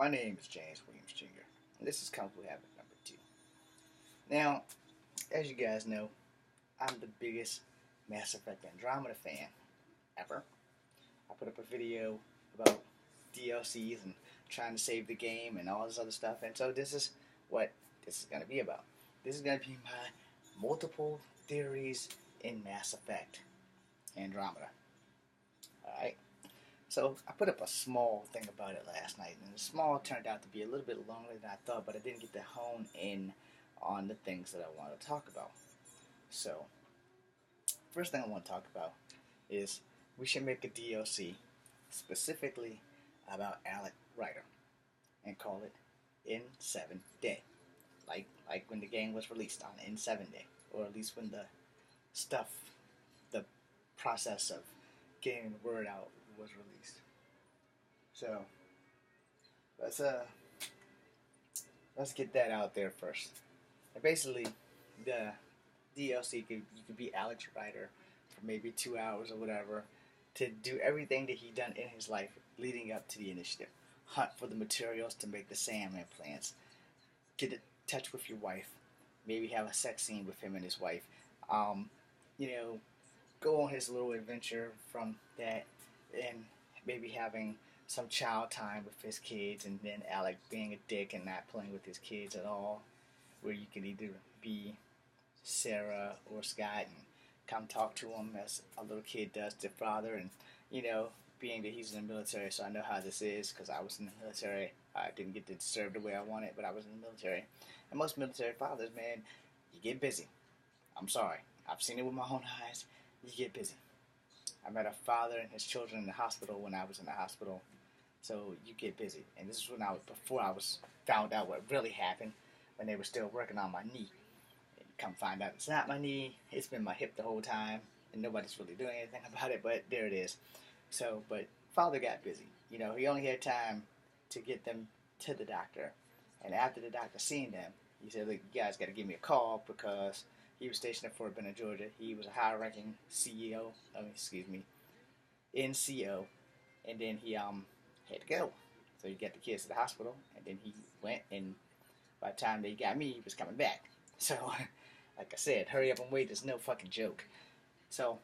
My name is James Williams Jr., and this is Kung Fu Habit number 2. Now, as you guys know, I'm the biggest Mass Effect Andromeda fan ever. I put up a video about DLCs and trying to save the game and all this other stuff, and so this is what this is going to be about. This is going to be my multiple theories in Mass Effect Andromeda. Alright? So I put up a small thing about it last night, and the small turned out to be a little bit longer than I thought, but I didn't get to hone in on the things that I want to talk about. So, first thing I want to talk about is we should make a DLC specifically about Alec Ryder and call it N7 Day, like when the game was released on N7 Day, or at least when the process of getting the word out was released. So let's get that out there first. And basically, the DLC you could be Alex Ryder for maybe 2 hours or whatever to do everything that he done in his life leading up to the initiative. Hunt for the materials to make the SAM implants. Get in touch with your wife. Maybe have a sex scene with him and his wife. Go on his little adventure from that, and maybe having some child time with his kids, and then Alec being a dick and not playing with his kids at all, where you can either be Sarah or Scott and come talk to him as a little kid does to father, and being that he's in the military, so I know how this is because I was in the military. I didn't get to serve the way I wanted, but I was in the military. And most military fathers, man, you get busy. I'm sorry. I've seen it with my own eyes. You get busy. I met a father and his children in the hospital when I was in the hospital. So you get busy. And this is before I was found out what really happened, when they were still working on my knee. And come find out it's not my knee. It's been my hip the whole time. And nobody's really doing anything about it, but there it is. So, but father got busy. He only had time to get them to the doctor. And after the doctor seen them, he said, look, you guys got to give me a call because he was stationed at Fort Benning, Georgia. He was a high-ranking NCO, and then he had to go. So he got the kids to the hospital, and then he went, and by the time they got me, he was coming back. So, like I said, hurry up and wait is no fucking joke. So,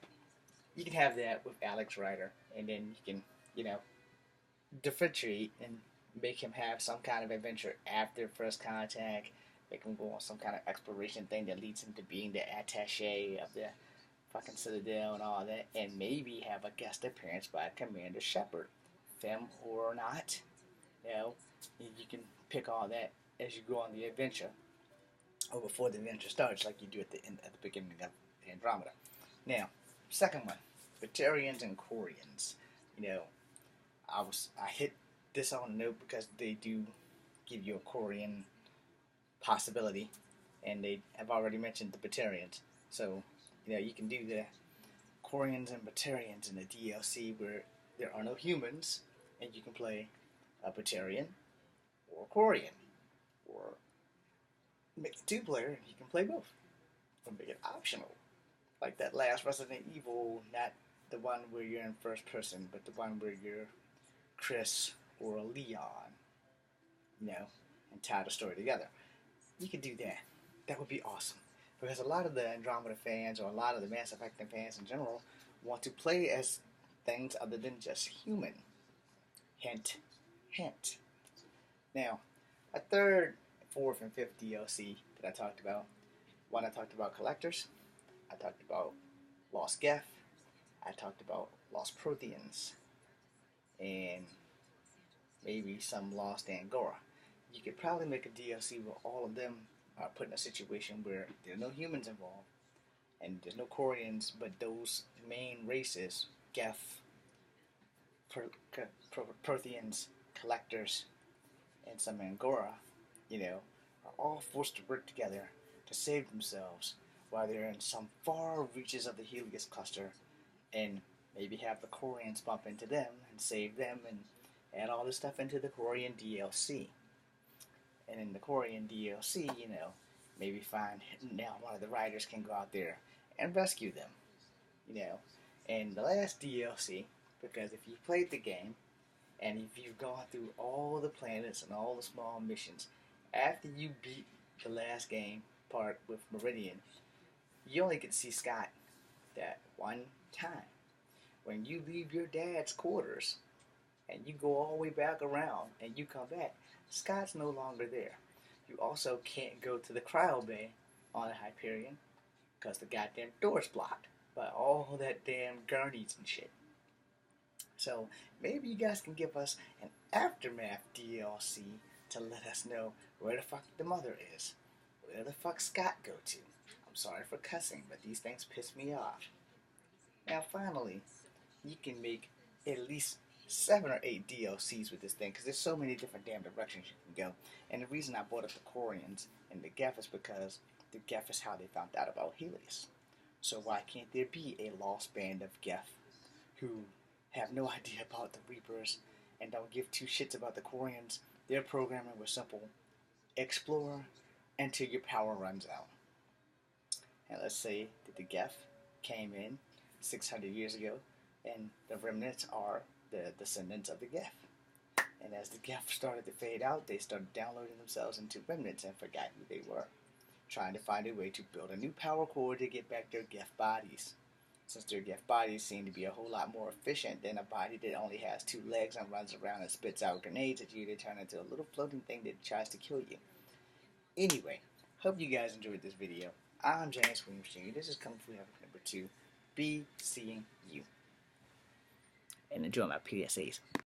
you can have that with Alex Ryder, and then you can, differentiate and make him have some kind of adventure after first contact. Make him go on some kind of exploration thing that leads him to being the attaché of the fucking Citadel and all that, and maybe have a guest appearance by Commander Shepard, femme or not. You can pick all that as you go on the adventure, or before the adventure starts, like you do at the beginning of Andromeda. Now, second one, Rotarians and Quarians. I hit this on a note because they do give you a Quarian possibility, and they have already mentioned the Batarians. So, you can do the Quarians and Batarians in the DLC where there are no humans, and you can play a Batarian or a Quarian, or make it two-player, and you can play both, or make it optional, like that last Resident Evil, not the one where you're in first person, but the one where you're Chris or Leon, and tie the story together. You could do that. That would be awesome. Because a lot of the Andromeda fans, or a lot of the Mass Effect fans in general, want to play as things other than just human. Hint, hint. Now, a third, fourth, and fifth DLC that I talked about. One, I talked about collectors. I talked about Lost Geth. I talked about Lost Protheans. And maybe some Lost Angora. You could probably make a DLC where all of them are put in a situation where there are no humans involved, and there's no Quarians, but those main races, Geth, Protheans, Collectors, and some Angora, are all forced to work together to save themselves while they're in some far reaches of the Helios cluster, and maybe have the Quarians bump into them and save them, and add all this stuff into the Quarian DLC. And in the Quarian DLC, maybe find now one of the riders can go out there and rescue them. And the last DLC, because if you played the game, And if you've gone through all the planets and all the small missions, after you beat the last game part with Meridian, you only get to see Scott that one time. When you leave your dad's quarters and you go all the way back around and you come back, Scott's no longer there. You also can't go to the cryo bay on Hyperion because the goddamn door's blocked by all that damn gurneys and shit. So maybe you guys can give us an Aftermath DLC to let us know where the fuck the mother is. Where the fuck Scott go to? I'm sorry for cussing, but these things piss me off. Now finally, you can make at least 7 or 8 DLCs with this thing because there's so many different damn directions you can go. And the reason I brought up the Quarians and the Geth is because the Geth is how they found out about Helios. So why can't there be a lost band of Geth who have no idea about the Reapers and don't give two shits about the Quarians? Their programming was simple: explore until your power runs out. And let's say that the Geth came in 600 years ago, and the remnants are the descendants of the Geth. And as the Geth started to fade out, they started downloading themselves into remnants and forgot who they were, trying to find a way to build a new power core to get back their Geth bodies. Since their Geth bodies seem to be a whole lot more efficient than a body that only has 2 legs and runs around and spits out grenades at you, they turn into a little floating thing that tries to kill you. Anyway, hope you guys enjoyed this video. I'm James Williams Jr. This is Kung Fu Epic number 2. Be seeing you. And enjoy my PSAs.